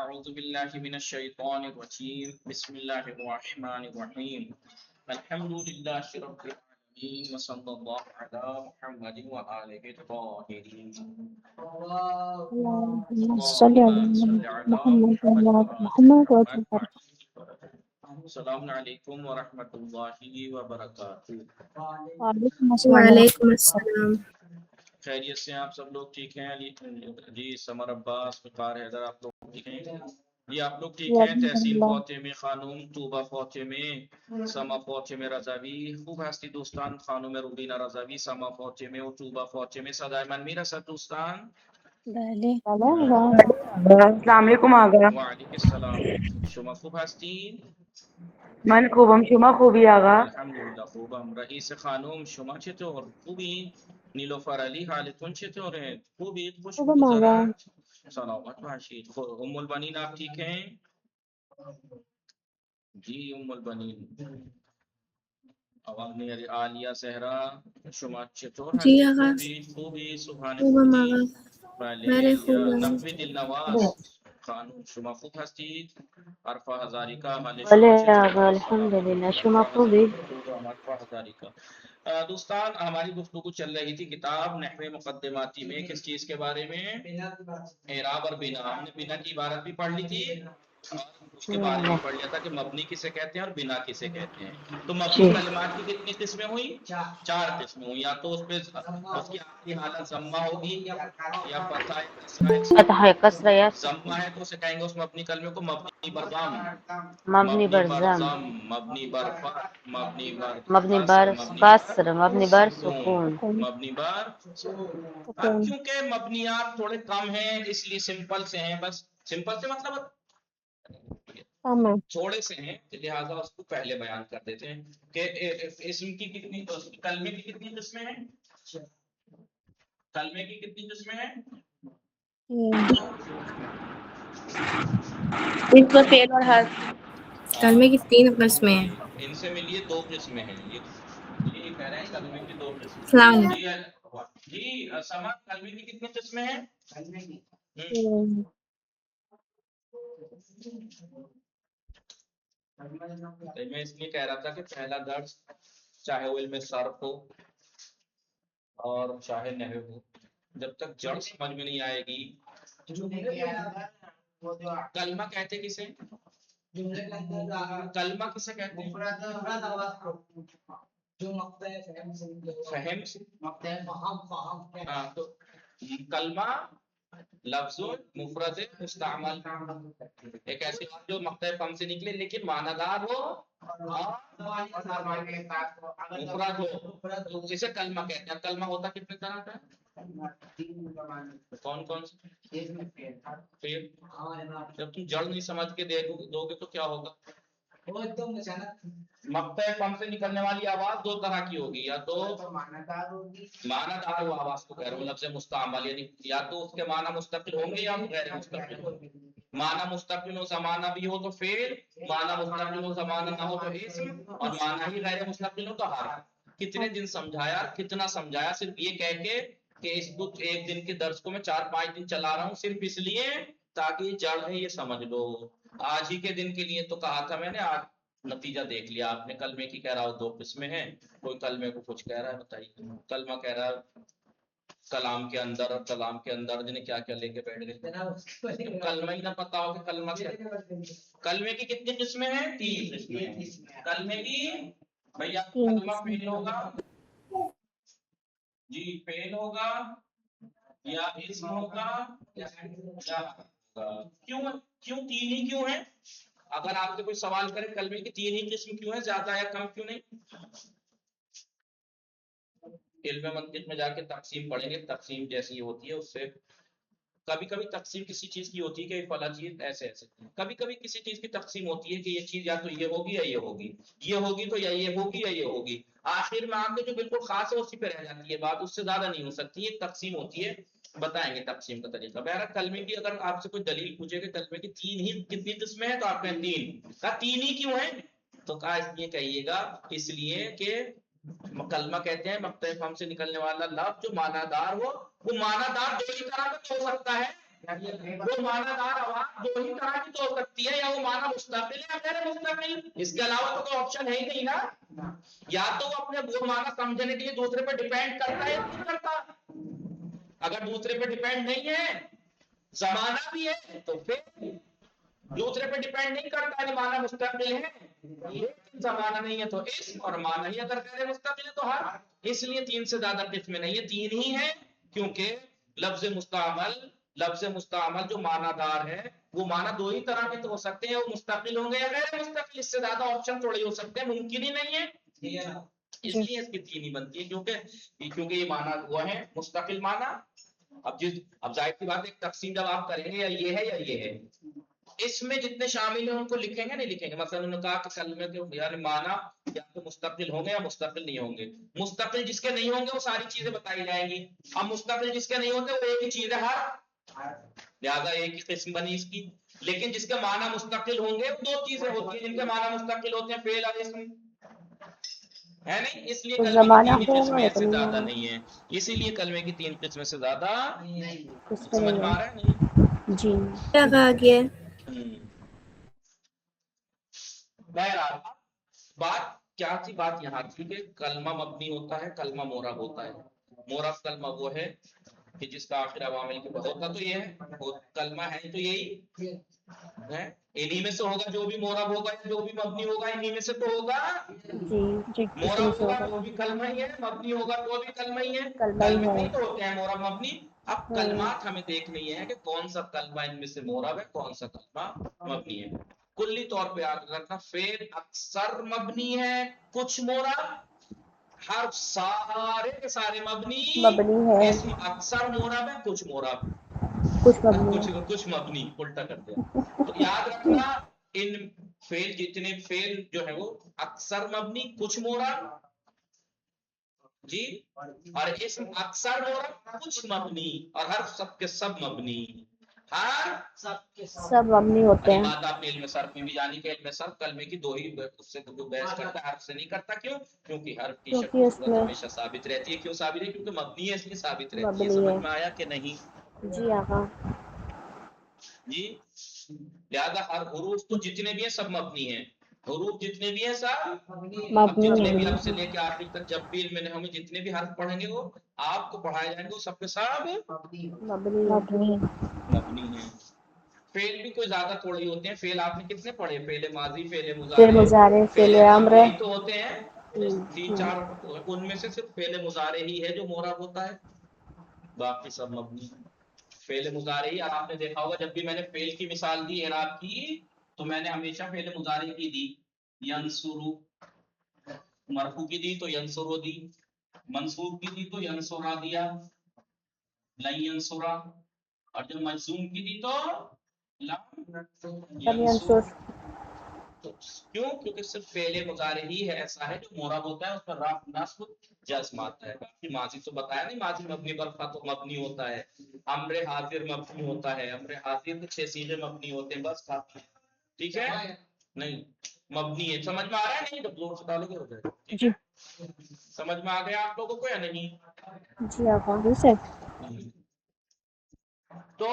أعوذ بالله من الشيطان الرجيم بسم الله الرحمن الرحيم الحمد لله رب العالمين وصلى الله على محمد وآله الطاهرين اللهم صل اللهم على صل على محمد محمد وعلى وآل محمد محمد وبارك. السلام عليكم ورحمة الله وبركاته. وعليكم السلام ورحمة وعلیکم السلام۔ خیریت سے آپ سب لوگ ٹھیک ہیں؟ جی سمر عباس وقار حیدر آپ لوگ ٹھیک ہیں؟ جی آپ لوگ ٹھیک ہیں؟ الحمد تحسین للہ. فاطمه خانم، توبہ فاطمه، سما فاطمه رضوی، خوب هستی دوستان؟ خانم روبینا رضوی، سما فاطمه و توبہ فاطمه صدای من میرسد دوستان؟ بله. السلام علیکم آقا. وعلیکم السلام. شما خوب هستین؟ من خوبم، شما خوبی آقا؟ الحمدلله خوبم. رئیس خانم شما چطور؟ خوبین؟ نیلوفر علی حالتون چطوره؟ خوبید؟ خوش خوبم آقا. می‌گذرد؟ سلامت باشید. ام البنین آپ ٹھیک ہیں؟ جی ام البنین. عوام عالیہ زہرا شما چطور جی هستید؟ آقا، خوبی سبحان خوبم خودی. آقا، بله. بله خوبم. نقوی دلنواز خانم شما خوب هستید؟ عرفا هزاریکا حال شما بله چطور؟ آقا الحمدلله. شما خوبی؟ عرفا ہزاریکا. دوستان ہماری گفتگو چل رہی تھی کتاب نحو مقدماتی میں کس چیز کے بارے میں؟ اعراب اور بنا. ہم نے بنا کی عبارت بھی پڑھ لی تھی اور اس کے بارے میں پڑھ لیا تھا کہ مبنی کسے کہتے ہیں اور بنا کسے کہتے ہیں. تو مبنی کلمات کی کتنی قسمیں ہوئی؟ 4 قسمیں ہوئی. یا تو اس پہ اس کی آخری حالت ضمہ ہوگی یا فتح فتح کسرہ یا ضمہ ہے تو اسے کہیں گے اس مبنی کلمے کو مبنی بر ضم، مبنی بر ضم، مبنی بر فتح، مبنی بر مبنی کسر، بر کسر، مبنی بر سکون. مبنی بر اب کیونکہ مبنیات تھوڑے کم ہیں اس لیے سمپل سے ہیں. بس سمپل سے مطلب تمام. تھوڑے سے ہیں لہٰذا اس کو پہلے بیان کر دیتے ہیں کہ اسم کی کتنی کلمے کی کتنی قسمیں ہیں؟ کلمے کی کتنی قسمیں ہیں؟ اس میں فعل اور حرف. کلمے کی 3 قسمیں ہیں۔ ان سے ملیے 2 قسمیں ہیں. یہ کہہ رہے ہیں کلمے کی 2 قسمیں. السلام علیکم۔ جی سما کلمے کی کتنی قسمیں ہیں؟ میں اس لیے کہہ رہا تھا کہ پہلا درس چاہے وہ علم صرف ہو اور چاہے نحو ہو، جب تک جڑ سمجھ میں نہیں آئے گی. کلمہ کہتے کسے؟ کلمہ کسے کہتے ہیں؟ فہم سے. ہاں تو کلمہ لفظ مفرد مستعمل، ایک ایسی بات جو مقطع فم سے نکلے لیکن معنی دار ہو اور مفرد ہو تو اسے کلمہ کہتے ہیں. کلمہ ہوتا کتنے طرح کا؟ کون کون سے؟ پھر جب تم جڑ نہیں سمجھ کے دو گے تو کیا ہوگا؟ مقطع فم سے نکلنے والی آواز 2 طرح کی ہوگی، یا تو معنی دار وہ آواز کو کہہ رہا ہوں لفظ مستعمل، یعنی یا تو اس کے معنی مستقل ہوں گے یا غیر مستقل ہوں گے. معنی مستقل و زمانہ بھی ہو تو فعل، معنی مستقل و زمانہ نہ ہو تو اسم، اور معنی ہی غیر مستقل ہو تو حرف. کتنے دن سمجھایا، کتنا سمجھایا، صرف یہ کہہ کے کہ اس کو 1 دن کے درس کو میں 4-5 دن چلا رہا ہوں صرف اس لیے تاکہ یہ جڑ ہے یہ سمجھ لو. آج ہی کے دن کے لیے تو کہا تھا میں نے، آج نتیجہ دیکھ لیا آپ نے. کلمے کی کہہ رہا ہو 2 قسمیں ہیں. کوئی کلمے کو کچھ کہہ رہا ہے بتائیے. کلمہ کہہ رہا ہے کلام کے اندر، اور کلام کے اندر جنہیں کیا کیا لے کے بیٹھ گئے. کلمہ ہی نہ پتا ہو کہ کلمہ کیا. کلمے کی کتنی قسمیں ہیں؟ 3 قسمیں ہیں کلمے کی. بھیا کلمہ فعل ہوگا، جی فعل ہوگا یا اسم ہوگا یا کیوں 3 ہی کیوں ہیں؟ اگر آپ سے کوئی سوال کرے کلمے کی 3 ہی قسم کیوں ہیں، زیادہ یا کم کیوں نہیں؟ علم منطق میں جا کے تقسیم پڑھیں گے. تقسیم جیسی ہوتی ہے اس سے کبھی کبھی تقسیم کسی چیز کی ہوتی ہے کہ فلاں چیز ایسے ایسے، کبھی کبھی کسی چیز کی تقسیم ہوتی ہے کہ یہ چیز یا تو یہ ہوگی یا یہ ہوگی، یہ ہوگی تو یا یہ ہوگی یا یہ ہوگی. آخر میں آ کے جو بالکل خاص ہے اسی پہ رہ جاتی ہے بات، اس سے زیادہ نہیں ہو سکتی. یہ تقسیم ہوتی ہے، بتائیں گے تقسیم کا طریقہ. بہرحال کلمے کی اگر آپ سے کوئی دلیل پوچھے کہ کلمے کی 3 ہی کتنی قسمیں ہیں تو آپ کہیں 3. کہا 3 ہی کیوں ہیں؟ تو کہا اس لیے کہیے گا اس لیے کہ کلمہ کہتے ہیں مقطع فم سے نکلنے والا لفظ جو معنی دار ہو. وہ معنی دار 2 ہی طرح کا ہو سکتا ہے. وہ معنی دار آواز دو ہی طرح کی تو ہو سکتی ہے، یا وہ معنی مستقل ہے یا غیر مستقل، اس کے علاوہ تو کوئی آپشن ہے ہی نہیں نا، یا تو وہ اپنے وہ معنی سمجھنے کے لیے دوسرے پہ ڈیپینڈ کرتا ہے یا نہیں کرتا، اگر دوسرے پہ ڈیپینڈ نہیں ہے زمانہ بھی ہے تو پھر دوسرے پہ ڈیپینڈ نہیں کرتا ہے، معنی مستقل ہے لیکن زمانہ نہیں ہے تو اسم، اور معنی ہی اگر غیر مستقل ہے تو ہر، اس لیے تین سے زیادہ قسمیں نہیں ہے، تین ہی ہیں، کیونکہ لفظ مستعمل جو معنی دار ہے وہ معنی دو ہی طرح کے تو ہو سکتے ہیں، وہ مستقل ہوں گے یا غیر مستقل، اس سے زیادہ آپشن تھوڑے ہو سکتے ہیں، ممکن ہی نہیں ہے، اس لیے اس کی تین ہی بنتی ہے، کیونکہ یہ معنی وہ ہے مستقل معنی۔ اب ظاہر سی بات ہے تقسیم جب آپ کریں گے یا یہ ہے یا یہ ہے، اس میں جتنے شامل ہیں ان کو لکھیں گے نہیں لکھیں گے، مثلا انہوں نے کہا کہ کلمے کے یعنی معنی یا تو مستقل ہوں گے یا مستقل نہیں ہوں گے، مستقل جس کے نہیں ہوں گے وہ ساری چیزیں بتائی جائیں گی، اب مستقل جس کے نہیں ہوتے وہ ایک ہی چیز ہے ہر، لہذا ایک ہی قسم بنی اس کی، لیکن جس کے معنی مستقل ہوں گے وہ دو چیزیں ہوتی ہیں جن کے معنی مستقل ہوتے ہیں، فعل اور اسم ہے نہیں، اس لیے کلمے زمانہ کی تین ہوگا قسمیں یا سے نہیں زیادہ ہوگا، نہیں ہیں، اسی لیے کلمے کی تین قسمیں سے زیادہ اس پہ سمجھ نہیں میں آ ہے رہا ہے نہیں؟ جی۔ کیا کہا گیا ہے؟ بہرحال بات کیا تھی، بات یہاں تھی کہ کلمہ مبنی ہوتا ہے، کلمہ مورب ہوتا ہے، مورب کلمہ وہ ہے کہ جس کا آخر عوامل کے ہوتا تو یہ ہے، وہ کلمہ ہے تو یہی ہے، انہی میں سے ہوگا جو بھی مورب ہوگا جو بھی مبنی ہوگا انہی میں سے تو ہوگا، جی جی اس میں مورب سے ہوگا ہوگا تو بھی کلمہ ہی ہے، مبنی ہوگا تو بھی کلمہ ہی ہے، کلمہ ہی کلمے ہے۔ میں ہی تو ہوتے ہیں مورب مبنی۔ اب کلمات ہمیں دیکھنی ہے کہ کون سا کلمہ ان میں سے مورب ہے کون سا کلمہ مبنی ہے، کلی طور پہ یاد رکھنا فعل اکثر مبنی ہے کچھ مورب، حرف سارے کے سارے مبنی ہے، اسم اکثر مورب ہے کچھ مورب، کچھ مبنی ہے۔ کچھ مبنی الٹا کر دیا، تو یاد رکھنا ان فعل جتنے فعل جو ہے وہ اکثر مبنی کچھ مورب جی، اور اسم اکثر مورب کچھ مبنی، اور ہر سب کے سب مبنی، ہر سب مبنی ہوتے یہ ہیں۔ بات آپ نے علم صرف میں بھی جانی کہ علم صرف کلمے کی دو ہی اس سے جو بحث کرتا ہے حرف سے نہیں کرتا، کیوں؟ کیونکہ حرف کی شکل کیونکہ و اس صورت میں ہمیشہ ثابت رہتی ہے، کیوں ثابت ہے؟ کیونکہ مبنی ہے اس لیے ثابت رہتی ہے، مبنی سمجھ ہے میں آیا کہ نہیں جی آقا۔ جی؟ لہذا ہر حروف تو جتنے بھی ہیں سب مبنی ہیں، حروف جتنے بھی ہیں سب، اب مبنی جتنے بھی ہے اب سے لے کے آخر تک جب بھی علم ہمیں جتنے بھی حرف پڑھیں گے وہ آپ کو پڑھائے جائیں گے، وہ سب کے سب مبنی مبنی ہیں۔ فعل بھی کوئی زیادہ تھوڑے ہی ہوتے ہیں، فعل آپ نے کتنے پڑھے؟ فعل ماضی، فعل فعل مضارع، مضارع، فعل فعل امر، امر، یہی تو ہوتے ہیں تین چار، ان میں سے صرف فعل مضارع ہی ہے جو مورب ہوتا ہے، باقی سب مبنی ہیں۔ فعل مضارع ہی آپ نے دیکھا ہوگا جب بھی میں نے فعل کی مثال دی اعراب کی تو میں نے ہمیشہ فعل مضارع کی دی، ینصرو، مرفوع کی دی تو ینصرو دی، منصوب کی دی تو ینصرا دیا، لن ینصرا، اور جب مجزوم کی دی تو لم ینصر، کیوں؟ کیونکہ صرف فعل مضارع ہی ہے ایسا ہے جو مورب ہوتا ہے، اس پر رفع نصب جزم آتا ہے، باقی ماضی تو بتایا نہیں، ماضی مبنی پر تو مبنی ہوتا ہے، امر حاضر مبنی ہوتا ہے، امر حاضر کے 6 صیغے مبنی ہوتے ہیں، بس کافی، ٹھیک ہے نہیں مبنی ہے، سمجھ میں آ رہا ہے نہیں؟ جب زور سے ڈالو گے ہو جائے گا، ٹھیک ہے سمجھ میں آ گیا آپ لوگوں کو یا نہیں؟ جی آقا سے تو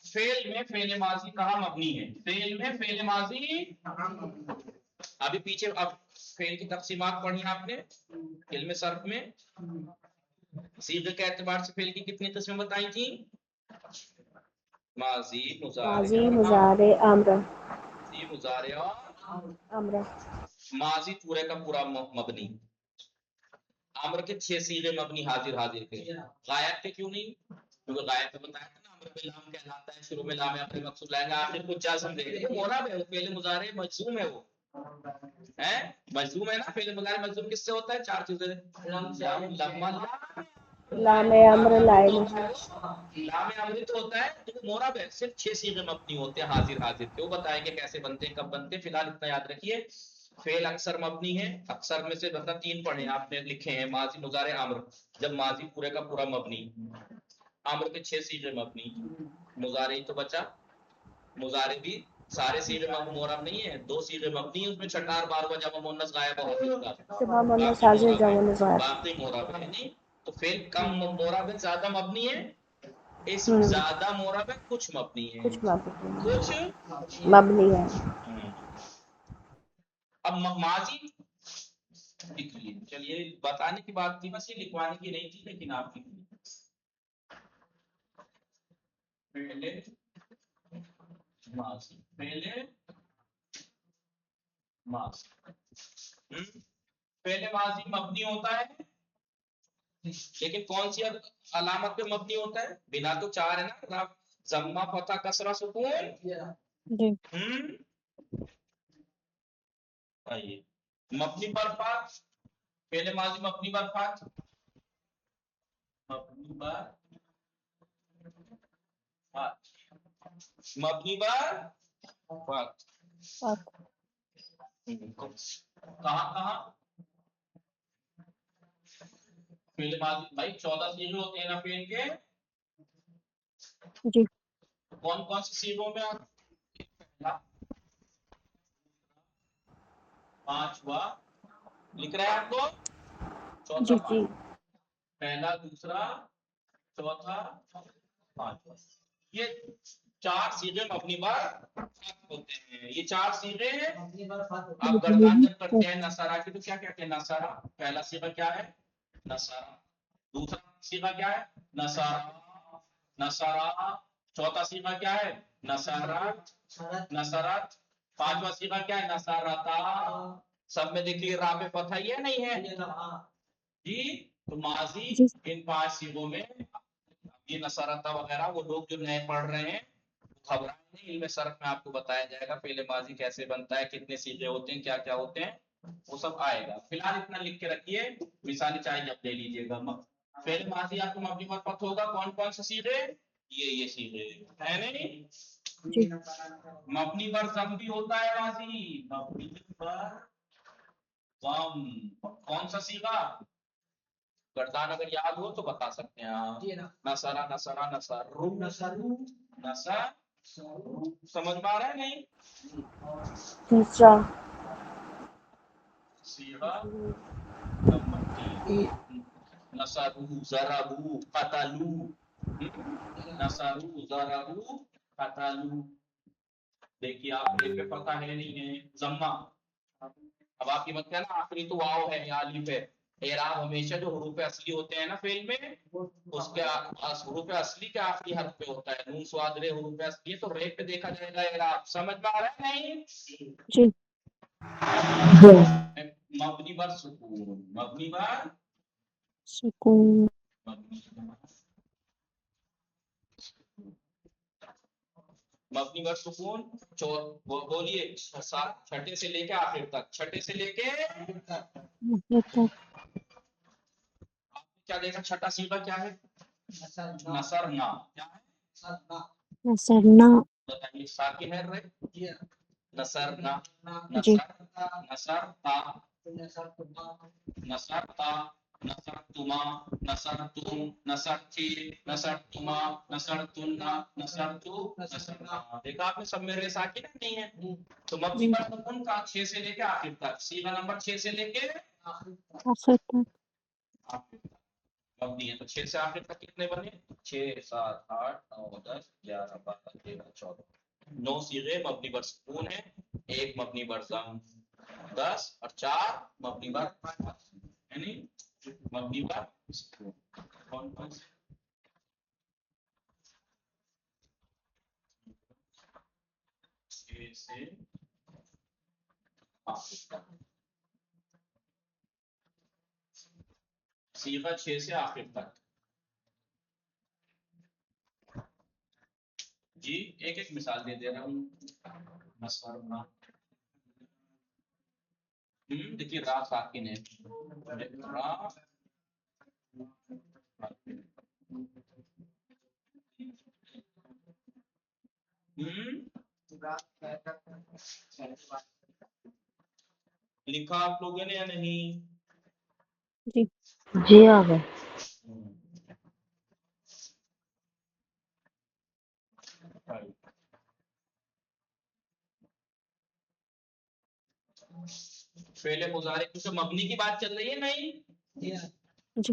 فعل میں فعل ماضی کہاں مبنی ہے؟ فعل میں فعل ماضی ابھی پیچھے اب فعل کی تقسیمات پڑھی آپ نے علم صرف میں، صیغے کے اعتبار سے فعل کی کتنی قسمیں بتائی تھیں؟ ماضی، مضارع اور امر، مضارع، امر، ماضی، مضارع اور امر، ماضی پورے کا پورا مبنی، امر کے 6 صیغے مبنی حاضر حاضر کے، غائب کے کیوں نہیں؟ کیونکہ غائب پہ بتایا تھا نا امر پہ لام کہلاتا ہے، شروع میں لام اپنے مقصود لائیں گے، آخر کو جزم دے گا، مورب ہے وہ، فعل مضارع مجزوم ہے، وہ ہے مجزوم ہے نا، فعل مضارع مجزوم کس سے ہوتا ہے؟ 4 چیزیں، لام امر، لائن، لام امر تو ہوتا ہے تو وہ مورب ہے، صرف 6 صیغے مبنی ہوتے ہیں حاضر حاضر کے، وہ بتائیں گے کیسے بنتے ہیں کب بنتے ہیں، فی الحال اتنا یاد رکھیے فعل اکثر مبنی ہے، اکثر میں سے مطلب 3 پڑھے آپ نے لکھے ہیں، ماضی، مضارع، امر، جب ماضی پورے کا پورا مبنی، امر کے 6 صیغے مبنی، مضارع تو بچا، مضارع بھی سارے صیغے مورب نہیں ہے، 2 صیغے مبنی ہیں، اس میں چھٹا اور 12واں جمع مؤنث غائب اور جمع مؤنث باقی حاضر، مورب جمع ہے، مذکر، باقی مورب ہے نہیں، تو فعل کم مورب ہے زیادہ مبنی ہے، اسم زیادہ مورب ہے، کچھ مبنی ہے، کچھ مبنی کچھ مبنی ہے. اب ماضی لکھ لیے. چلیے بتانے کی بات تھی بس، یہ لکھوانے کی نہیں تھی، لیکن آپ لکھ لیے. پہلے ماضی، پہلے ماضی. پہلے ماضی مبنی ہوتا ہے، لیکن کون سی علامت پہ مبنی ہوتا ہے؟ بنا تو چار ہے نا، ضمہ فتح کسرہ سکون. جی. آئیے مبنی پر فات، پہلے ماضی مبنی پر فات، مبنی پر فات، مبنی پر فات. کہاں کہاں فعل ماضی؟ بھائی 14 صیغے ہوتے ہیں نا فعل کے. جی. کون کون سی صیغوں میں آپ پانچواں لکھ رہے ہیں آپ کو؟ چوتھا جی. جی. پہلا، دوسرا، چوتھا، پانچواں. یہ چار صیغے مبنی پر ہوتے ہیں. یہ چار صیغے آپ گردان جب کرتے ہیں نصارہ کی تو کیا کہتے ہیں؟ نصارہ. پہلا صیغہ کیا ہے؟ نصارہ. دوسرا صیغہ کیا ہے؟ نصارہ. نصارہ. چوتھا صیغہ کیا ہے؟ نصارت. نصارت. پانچواں صیغہ کیا ہے؟ نصارتا. سب میں دیکھیے را پہ فتح یہ نہیں ہے جی. تو ماضی ان 5 صیغوں میں. یہ نصارتا وغیرہ وہ لوگ جو نئے پڑھ رہے ہیں گھبرائیں نہیں، علم صرف میں آپ کو بتایا جائے گا فعل ماضی کیسے بنتا ہے، کتنے صیغے ہوتے ہیں، کیا کیا ہوتے ہیں، وہ سب آئے گا. فی الحال اتنا لکھ کے رکھیے، مثالی چاہیے اب لے لیجیے گا. فعل ماضی آپ کو مبنی پر فتح ہوگا. کون کون سے صیغے؟ یہ صیغے ہے نہیں. مبنی پر ضم بھی ہوتا ہے ماضی. مبنی پر ضم کون سا صیغہ؟ گردان اگر یاد ہو تو بتا سکتے ہیں آپ. نصرہ نصرہ نصرو نصر. سمجھ میں آ رہا ہے نہیں؟ تیسرا صیغہ نمبر 3 نصرو ضربو قتلو. نصرو ضربو قتلو. دیکھیے آپ ایک پہ پتہ ہے نہیں ہے ضمہ. اب آپ کی مت کہنا آخری تو واو ہے یا الف ہے. اعراب ہمیشہ جو حروف اصلی ہوتے ہیں نا فعل میں، اس کے حروف اصلی کے آخری حرف پہ ہوتا ہے. نون صاد رے حروف اصلی ہے تو رے پہ دیکھا جائے گا اعراب. سمجھ میں آ رہا ہے نہیں؟ جی. مبنی بر سکون. مبنی بر سکون. مبنی بر سکون. بولیے چھٹے سے لے کے آخر تک. چھٹے سے لے کے کیا دیکھا؟ چھٹا صیغہ کیا ہے؟ نصرنا. کیا ہے؟ نصرنا. بتائیے ساکن ہے رے. نصرنا. جی. نصرتا. نصرتا. نصرتما. نصرتم. نصرتی. نصرتما. نصرتنا. نصرتو. نصرنا. دیکھا آپ نے سب میں رے ساکن نہیں ہے. تو مبنی پر سکون کا 6 سے لے کے آخر تک. صیغہ نمبر 6 سے لے کے آخر تک. مبنی ہے تو 6 سے آخر تک کتنے بنے؟ 6 7 8 9 10 11 12 13 14. 9 صیغے مبنی پر سکون ہے، ایک مبنی پر ضم 10 اور 4 مبنی پر یعنی مبنی پر سکون. کون کون سے؟ سے آخر تک. صیغہ 6 سے آخر تک. جی ایک ایک مثال دے دے رہا ہوں. نصرنا. دیکھیے را ساکن ہے. را لکھا آپ لوگوں نے یا نہیں؟ جی. جی آ گئے. فعل مضارع کیونکہ مبنی کی بات چل رہی ہے نہیں. جی.